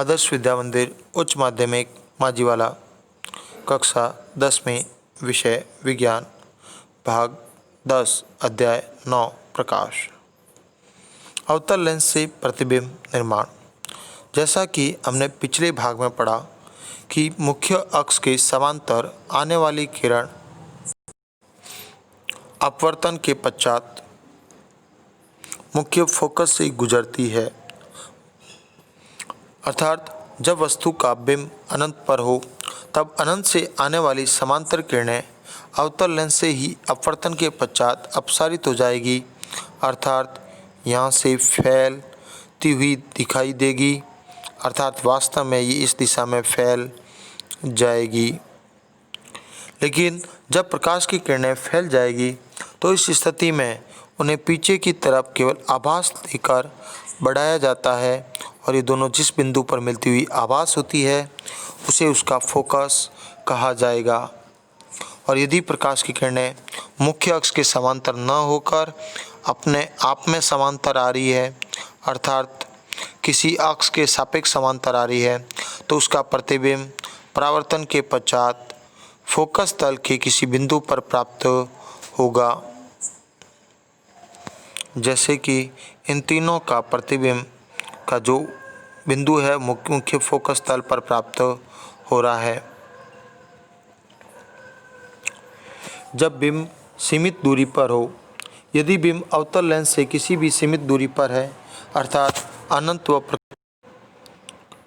आदर्श विद्या मंदिर उच्च माध्यमिक माजीवाला, कक्षा 10 में विषय विज्ञान, भाग 10, अध्याय 9, प्रकाश। अवतल लेंस से प्रतिबिंब निर्माण। जैसा कि हमने पिछले भाग में पढ़ा कि मुख्य अक्ष के समांतर आने वाली किरण अपवर्तन के पश्चात मुख्य फोकस से गुजरती है, अर्थात जब वस्तु का बिंब अनंत पर हो तब अनंत से आने वाली समांतर किरणें अवतल लेंस से ही अपवर्तन के पश्चात अपसारित हो जाएगी, अर्थात यहाँ से फैलती हुई दिखाई देगी, अर्थात वास्तव में ये इस दिशा में फैल जाएगी। लेकिन जब प्रकाश की किरणें फैल जाएगी तो इस स्थिति में उन्हें पीछे की तरफ केवल आभास देकर बढ़ाया जाता है और ये दोनों जिस बिंदु पर मिलती हुई आभास होती है उसे उसका फोकस कहा जाएगा। और यदि प्रकाश की किरणें मुख्य अक्ष के समांतर न होकर अपने आप में समांतर आ रही है, अर्थात किसी अक्ष के सापेक्ष समांतर आ रही है, तो उसका प्रतिबिंब परावर्तन के पश्चात फोकस तल के किसी बिंदु पर प्राप्त होगा। जैसे कि इन तीनों का प्रतिबिंब का जो बिंदु है मुख्य फोकस तल पर प्राप्त हो रहा है। जब बिंब सीमित दूरी पर हो, यदि बिंब अवतल लेंस से किसी भी सीमित दूरी पर है, अर्थात अनंत व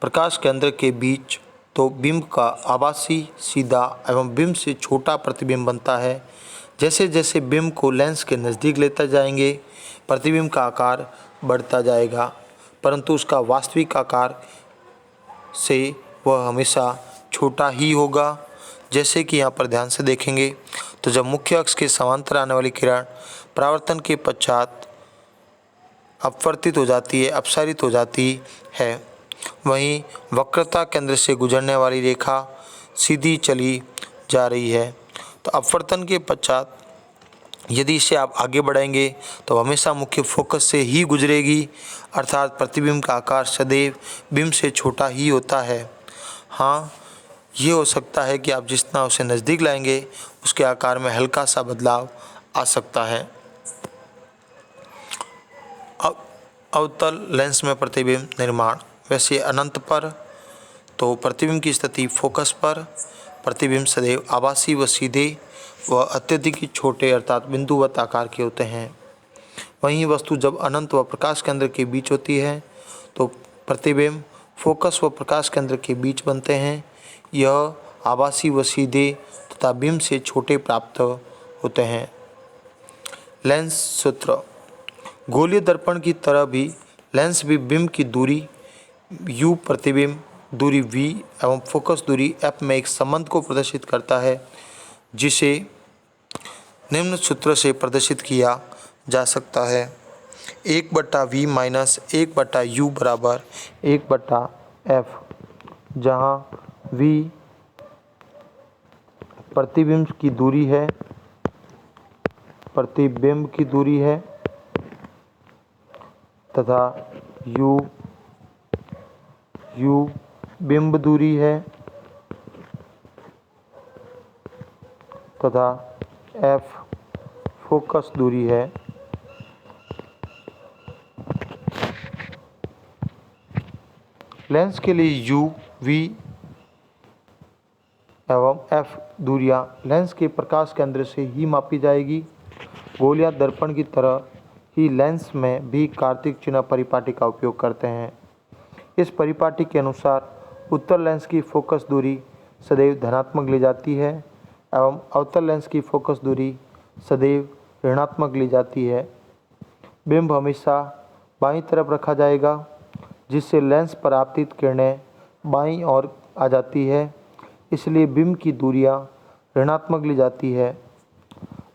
प्रकाश केंद्र के बीच, तो बिंब का आभासी, सीधा एवं बिंब से छोटा प्रतिबिंब बनता है। जैसे जैसे बिंब को लेंस के नज़दीक लेता जाएंगे प्रतिबिंब का आकार बढ़ता जाएगा, परंतु उसका वास्तविक आकार से वह हमेशा छोटा ही होगा। जैसे कि यहाँ पर ध्यान से देखेंगे तो जब मुख्य अक्ष के समांतर आने वाली किरण परावर्तन के पश्चात अपवर्तित हो जाती है, अपसारित हो जाती है, वहीं वक्रता केंद्र से गुजरने वाली रेखा सीधी चली जा रही है। तो अपवर्तन के पश्चात यदि इसे आप आगे बढ़ाएंगे तो हमेशा मुख्य फोकस से ही गुजरेगी, अर्थात प्रतिबिंब का आकार सदैव बिंब से छोटा ही होता है। हाँ, ये हो सकता है कि आप जितना उसे नज़दीक लाएंगे उसके आकार में हल्का सा बदलाव आ सकता है। अब अवतल लेंस में प्रतिबिंब निर्माण। वैसे अनंत पर तो प्रतिबिंब की स्थिति फोकस पर, प्रतिबिंब सदैव आभासी व सीधे व अत्यधिक छोटे अर्थात बिंदुवत आकार के होते हैं। वहीं वस्तु जब अनंत व प्रकाश केंद्र के बीच होती है तो प्रतिबिंब फोकस व प्रकाश केंद्र के बीच बनते हैं। यह आभासी व सीधे तथा बिंब से छोटे प्राप्त होते हैं। लेंस सूत्र। गोलीय दर्पण की तरह भी लेंस भी बिंब की दूरी u, प्रतिबिंब दूरी v एवं फोकस दूरी f में एक संबंध को प्रदर्शित करता है, जिसे निम्न सूत्र से प्रदर्शित किया जा सकता है। 1/v माइनस 1/u बराबर 1/f, जहाँ v प्रतिबिंब की दूरी है, प्रतिबिंब की दूरी है तथा u बिंब दूरी है तथा f फोकस दूरी है। लेंस के लिए u, v एवं f दूरियां लेंस के प्रकाश केंद्र से ही मापी जाएगी। गोलीय दर्पण की तरह ही लेंस में भी कार्तीय चिन्ह परिपाटी का उपयोग करते हैं। इस परिपाटी के अनुसार उत्तल लेंस की फोकस दूरी सदैव धनात्मक ली जाती है एवं अवतल लेंस की फोकस दूरी सदैव ऋणात्मक ली जाती है। बिंब हमेशा बाईं तरफ रखा जाएगा, जिससे लेंस पर आपतित किरणें बाईं ओर आ जाती है, इसलिए बिंब की दूरियां ऋणात्मक ली जाती है।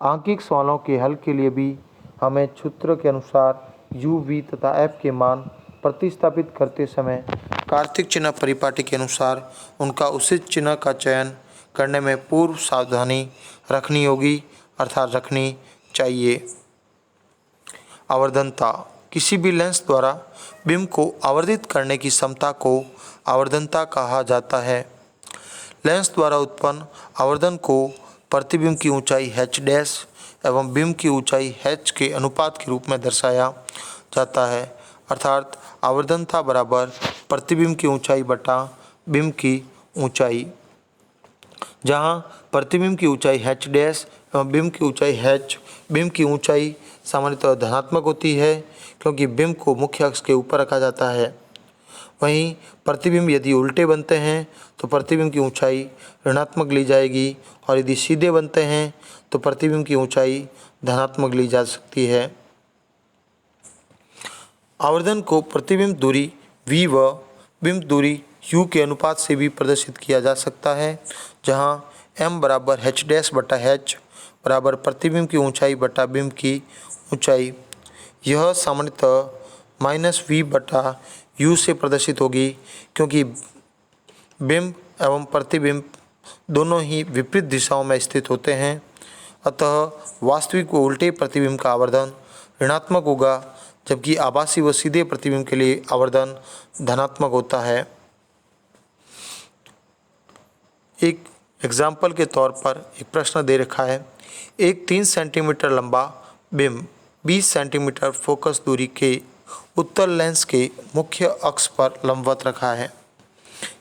आंकिक सवालों के हल के लिए भी हमें सूत्र के अनुसार u, v तथा f के मान प्रतिस्थापित करते समय कार्तीय चिन्ह परिपाटी के अनुसार उनका उचित चिन्ह का चयन करने में पूर्व सावधानी रखनी होगी, अर्थात रखनी चाहिए। आवर्धनता। किसी भी लेंस द्वारा बिंब को आवर्धित करने की क्षमता को आवर्धनता कहा जाता है। लेंस द्वारा उत्पन्न आवर्धन को प्रतिबिंब की ऊंचाई h डैश एवं बिंब की ऊंचाई h के अनुपात के रूप में दर्शाया जाता है, अर्थात आवर्धनता बराबर प्रतिबिंब की ऊंचाई बटा बिंब की ऊंचाई, जहां प्रतिबिंब की ऊंचाई h डैश एवं बिंब की ऊंचाई h। बिंब की ऊंचाई सामान्यतः धनात्मक होती है क्योंकि बिंब को मुख्य अक्ष के ऊपर रखा जाता है। वहीं प्रतिबिंब यदि उल्टे बनते हैं तो प्रतिबिंब की ऊंचाई ऋणात्मक ली जाएगी और यदि सीधे बनते हैं तो प्रतिबिंब की ऊंचाई धनात्मक ली जा सकती है। आवर्धन को प्रतिबिंब दूरी v व बिंब दूरी u के अनुपात से भी प्रदर्शित किया जा सकता है, जहां m बराबर h डैश बटा h बराबर प्रतिबिंब की ऊंचाई बटा बिंब की ऊंचाई। यह सामान्यतः माइनस v बटा u से प्रदर्शित होगी क्योंकि बिंब एवं प्रतिबिंब दोनों ही विपरीत दिशाओं में स्थित होते हैं, अतः वास्तविक व उल्टे प्रतिबिंब का आवर्धन ऋणात्मक होगा, जबकि आभासी व सीधे प्रतिबिंब के लिए आवर्धन धनात्मक होता है। एक एग्जाम्पल के तौर पर एक प्रश्न दे रखा है, एक 3 सेंटीमीटर लंबा बिंब 20 सेंटीमीटर फोकस दूरी के उत्तल लेंस के मुख्य अक्ष पर लंबवत रखा है।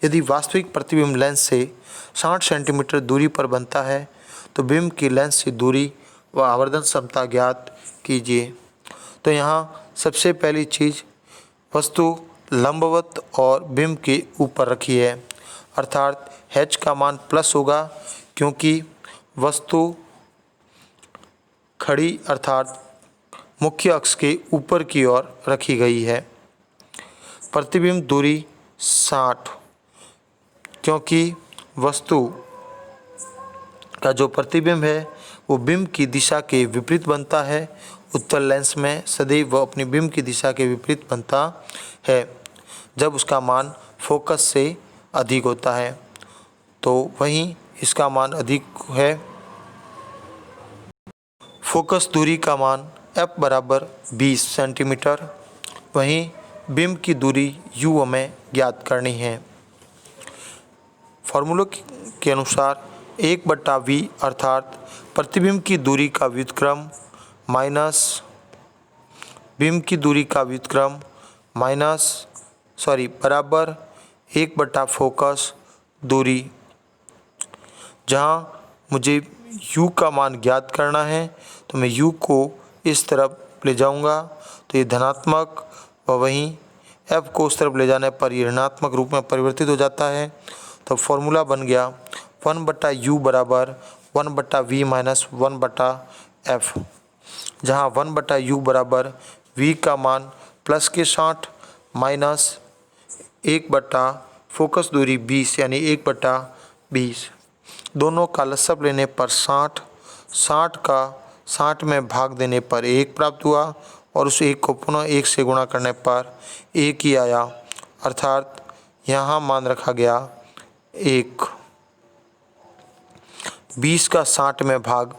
यदि वास्तविक प्रतिबिंब लेंस से 60 सेंटीमीटर दूरी पर बनता है तो बिंब की लेंस से दूरी व आवर्धन क्षमता ज्ञात कीजिए। तो यहाँ सबसे पहली चीज़, वस्तु लंबवत और बिंब के ऊपर रखी है, अर्थात h का मान प्लस होगा क्योंकि वस्तु खड़ी अर्थात मुख्य अक्ष के ऊपर की ओर रखी गई है। प्रतिबिंब दूरी 60, क्योंकि वस्तु का जो प्रतिबिंब है वो बिंब की दिशा के विपरीत बनता है। उत्तल लेंस में सदैव वह अपनी बिंब की दिशा के विपरीत बनता है जब उसका मान फोकस से अधिक होता है, तो वहीं इसका मान अधिक है। फोकस दूरी का मान f बराबर 20 सेंटीमीटर, वहीं बिंब की दूरी u हमें ज्ञात करनी है। फॉर्मूले के अनुसार 1/v अर्थात प्रतिबिंब की दूरी का व्युत्क्रम माइनस बिंब की दूरी का व्युत्क्रम बराबर 1/फोकस दूरी। जहाँ मुझे u का मान ज्ञात करना है तो मैं u को इस तरफ ले जाऊंगा तो ये धनात्मक व वहीं f को उस तरफ ले जाने पर ये ऋणात्मक रूप में परिवर्तित हो जाता है। तो फॉर्मूला बन गया 1/u बराबर 1/v माइनस 1/f, जहाँ 1/u बराबर v का मान प्लस के 60 माइनस 1/फोकस दूरी 20 यानी 1/20। दोनों का लसअप लेने पर 60 का 60 में भाग देने पर 1 प्राप्त हुआ और उस 1 को पुनः 1 से गुणा करने पर 1 ही आया, अर्थात यहाँ मान रखा गया 1। 20 का 60 में भाग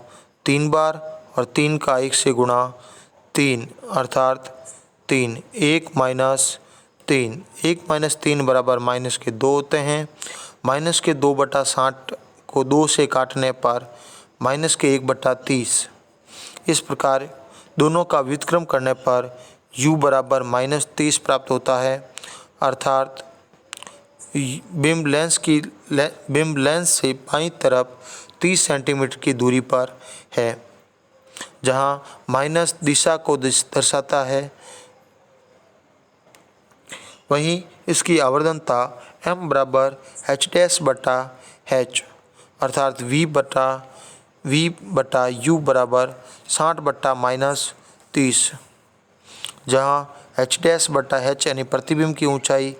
3 बार और 3 का 1 से गुणा 3, अर्थात 3। 1 माइनस 3, 1 माइनस 3 बराबर माइनस के 2 होते हैं। माइनस के 2/60 को 2 से काटने पर माइनस के 1/30। इस प्रकार दोनों का व्युत्क्रम करने पर u बराबर -30 प्राप्त होता है, अर्थात बिंब लेंस से बाईं तरफ 30 सेंटीमीटर की दूरी पर है, जहां माइनस दिशा को दर्शाता है। वहीं इसकी आवर्धनता m बराबर h डैश बटा h अर्थात v बटा u बराबर 60 बटा -30, जहाँ h डैश बटा h यानी प्रतिबिंब की ऊंचाई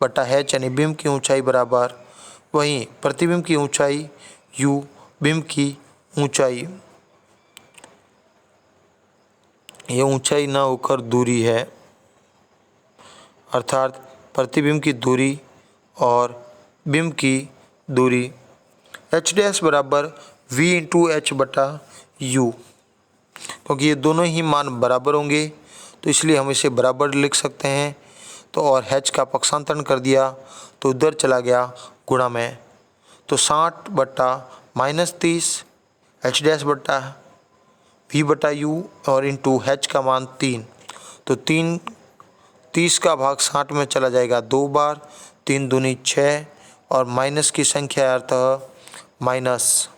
बटा h यानी बिंब की ऊंचाई बराबर वहीं प्रतिबिंब की ऊंचाई u बिंब की ऊंचाई, यह ऊंचाई ना होकर दूरी है, अर्थात प्रतिबिंब की दूरी और बिंब की दूरी। h डैश बराबर v इंटू h बटा u, क्योंकि ये दोनों ही मान बराबर होंगे तो इसलिए हम इसे बराबर लिख सकते हैं। तो और h का पक्षांतरण कर दिया तो उधर चला गया गुणा में, तो 60 बट्टा -30 h डैश बट्टा v बटा u और इंटू h का मान 3, तो 30 का भाग 60 में चला जाएगा 2 बार, 3 दूनी 6 और माइनस की संख्या अर्थात माइनस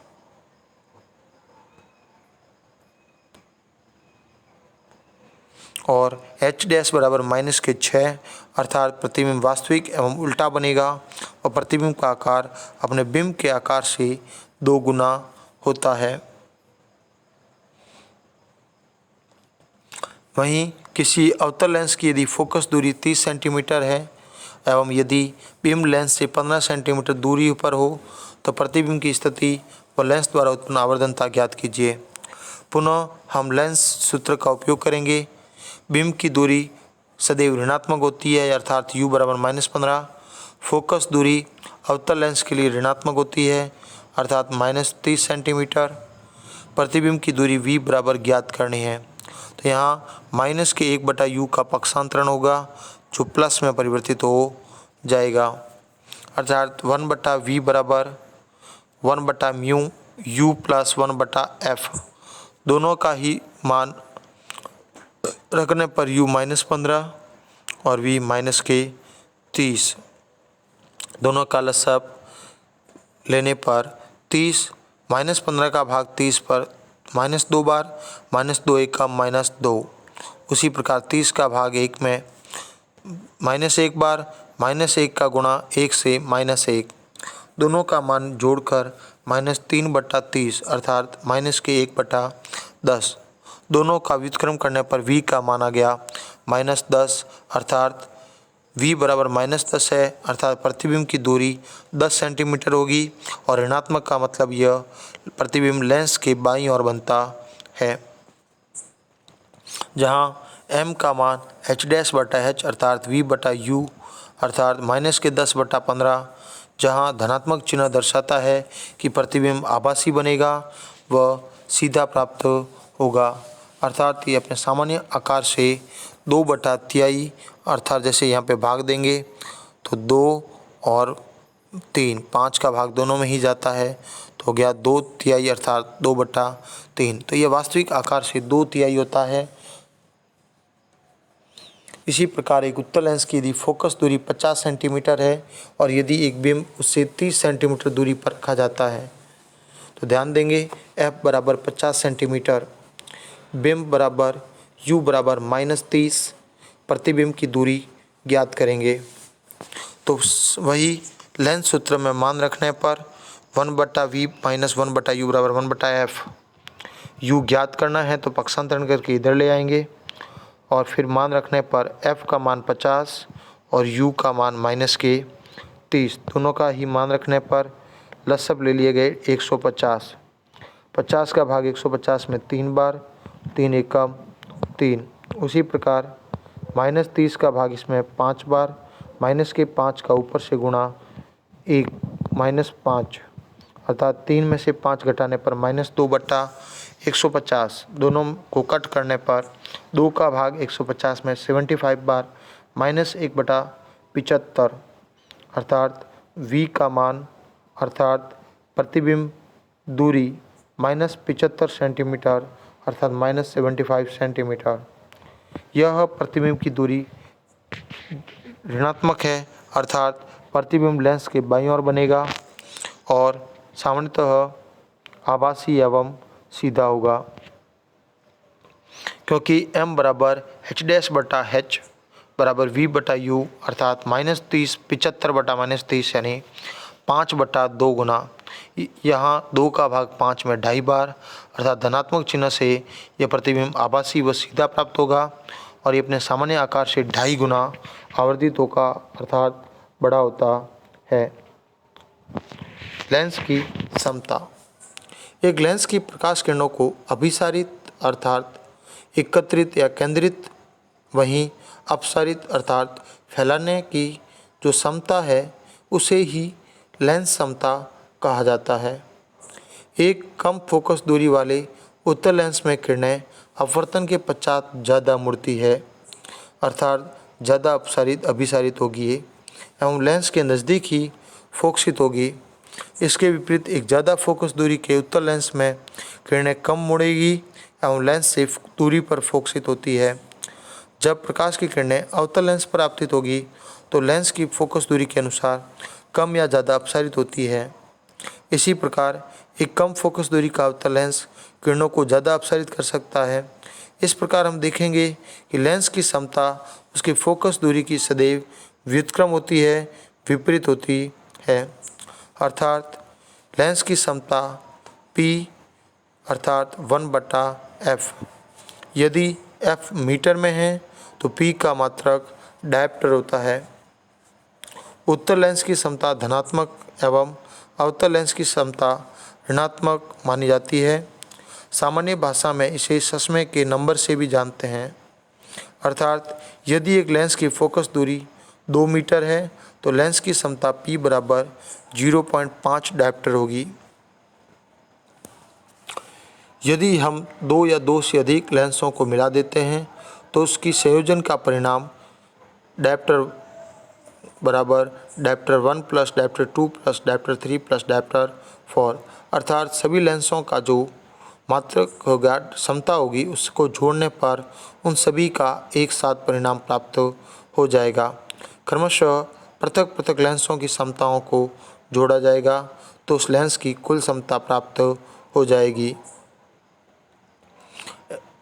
और h डैश बराबर माइनस के 6 अर्थात प्रतिबिंब वास्तविक एवं उल्टा बनेगा और प्रतिबिंब का आकार अपने बिंब के आकार से 2 गुना होता है। वहीं किसी अवतल लेंस की यदि फोकस दूरी 30 सेंटीमीटर है एवं यदि बिंब लेंस से 15 सेंटीमीटर दूरी पर हो तो प्रतिबिंब की स्थिति व लेंस द्वारा उत्पन्न आवर्धनता ज्ञात कीजिए। पुनः हम लेंस सूत्र का उपयोग करेंगे। बिंब की दूरी सदैव ऋणात्मक होती है अर्थात u बराबर -15। फोकस दूरी अवतल लेंस के लिए ऋणात्मक होती है अर्थात -30 सेंटीमीटर। प्रतिबिंब की दूरी v बराबर ज्ञात करनी है, तो यहाँ माइनस के 1/u का पक्षांतरण होगा जो प्लस में परिवर्तित हो जाएगा अर्थात 1/v बराबर 1/μ u प्लस 1/f। दोनों का ही मान रखने पर u -15 और v -30, दोनों का लसाअ लेने पर 30 -15 का भाग 30 पर -2 बार, -2 1 का -2। उसी प्रकार 30 का भाग 1 में -1 बार, -1 का गुणा 1 से -1, दोनों का मान जोड़कर -3/30 अर्थात -1/10। दोनों का व्युत्क्रम करने पर v का मान आ गया -10 अर्थात v बराबर -10 है अर्थात प्रतिबिंब की दूरी 10 सेंटीमीटर होगी और ऋणात्मक का मतलब यह प्रतिबिंब लेंस के बाईं ओर बनता है, जहां m का मान h डैश बटा h अर्थात v बटा u अर्थात -10/15, जहां धनात्मक चिन्ह दर्शाता है कि प्रतिबिंब आभासी बनेगा व सीधा प्राप्त होगा अर्थात ये अपने सामान्य आकार से 2/3 अर्थात जैसे यहाँ पे भाग देंगे तो 2 और 3, 5 का भाग दोनों में ही जाता है तो हो गया 2/3 अर्थात 2/3। तो यह वास्तविक आकार से 2/3 होता है। इसी प्रकार एक उत्तल लेंस की यदि फोकस दूरी 50 सेंटीमीटर है और यदि एक बिंब उससे 30 सेंटीमीटर दूरी पर रखा जाता है तो ध्यान देंगे f बराबर 50 सेंटीमीटर, बिंब बराबर u बराबर -30, प्रतिबिंब की दूरी ज्ञात करेंगे। तो वही लेंस सूत्र में मान रखने पर 1/v माइनस 1/u बराबर 1/f। u ज्ञात करना है तो पक्षांतरण करके इधर ले आएंगे और फिर मान रखने पर f का मान 50 और u का मान -30, दोनों का ही मान रखने पर लसब ले लिए गए 150। 50 का भाग 150 में 3 बार, 3 एकम 3। उसी प्रकार -30 का भाग इसमें 5 बार, माइनस के 5 का ऊपर से गुणा 1 -5 अर्थात 3 में से 5 घटाने पर -2/150, दोनों को कट करने पर 2 का भाग 150 में 75 बार, -1/75 अर्थात v का मान अर्थात प्रतिबिंब दूरी -75 सेंटीमीटर अर्थात -75 सेंटीमीटर। यह प्रतिबिंब की दूरी ऋणात्मक है अर्थात प्रतिबिंब लेंस के बाईं ओर बनेगा और सामान्यतः आभासी एवं सीधा होगा, क्योंकि m बराबर h डैश बटा h बराबर v बटा u अर्थात -30 75/-30 यानी 5/2 गुना, यहाँ 2 का भाग 5 में 2.5 बार अर्थात धनात्मक चिन्ह से यह प्रतिबिंब आभासी व सीधा प्राप्त होगा और ये अपने सामान्य आकार से 2.5 गुना आवर्धित होगा अर्थात बड़ा होता है। लेंस की समता। एक लेंस की प्रकाश किरणों को अभिसारित अर्थात एकत्रित या केंद्रित, वहीं अपसारित अर्थात फैलाने की जो समता है उसे ही लेंस समता कहा जाता है। एक कम फोकस दूरी वाले उत्तल लेंस में किरणें अपवर्तन के पश्चात ज़्यादा मुड़ती है अर्थात ज़्यादा अभिसारित होगी ये, एवं लेंस के नज़दीक ही फोकसित होगी। इसके विपरीत एक ज़्यादा फोकस दूरी के उत्तल लेंस में किरणें कम मुड़ेगी एवं लेंस से दूरी पर फोकसित होती है। जब प्रकाश की किरणें अवतल लेंस पर आपतित होगी तो लेंस की फोकस दूरी के अनुसार कम या ज़्यादा अपसारित होती है। इसी प्रकार एक कम फोकस दूरी का अवतल लेंस किरणों को ज़्यादा अपसारित कर सकता है। इस प्रकार हम देखेंगे कि लेंस की समता उसकी फोकस दूरी की सदैव व्युत्क्रम होती है, विपरीत होती है। अर्थात लेंस की समता P अर्थात 1/f। यदि f मीटर में है तो P का मात्रक डायप्टर होता है। उत्तल लेंस की समता धनात्मक एवं अवतल लेंस की समता ऋणात्मक मानी जाती है। सामान्य भाषा में इसे सस्मे के नंबर से भी जानते हैं। अर्थात यदि एक लेंस की फोकस दूरी 2 मीटर है तो लेंस की समता P बराबर 0.5 डायप्टर होगी। यदि हम 2 या 2 से अधिक लेंसों को मिला देते हैं तो उसकी संयोजन का परिणाम डायप्टर बराबर dioptre 1 plus dioptre 2 plus dioptre 3 plus dioptre 4 अर्थात सभी लेंसों का जो मात्रक होगा समता होगी उसको जोड़ने पर उन सभी का एक साथ परिणाम प्राप्त हो जाएगा। क्रमशः पृथक पृथक लेंसों की समताओं को जोड़ा जाएगा तो उस लेंस की कुल समता प्राप्त हो जाएगी।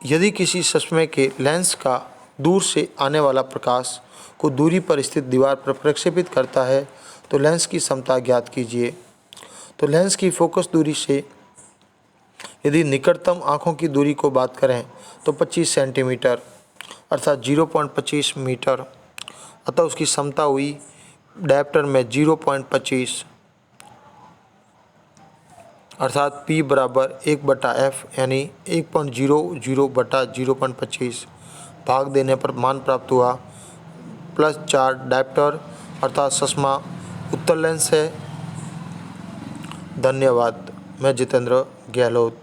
यदि किसी चश्मे के लेंस का दूर से आने वाला प्रकाश को दूरी पर स्थित दीवार पर प्रक्षेपित करता है तो लेंस की समता ज्ञात कीजिए। तो लेंस की फोकस दूरी से यदि निकटतम आँखों की दूरी को बात करें तो 25 सेंटीमीटर अर्थात 0.25 मीटर, अतः उसकी समता हुई डायप्टर में 0.25 अर्थात P बराबर 1/f यानी 1.00/0.25 भाग देने पर मान प्राप्त हुआ +4 डायप्टर अर्थात चश्मा उत्तल लेंस है। धन्यवाद। मैं जितेंद्र गहलोत।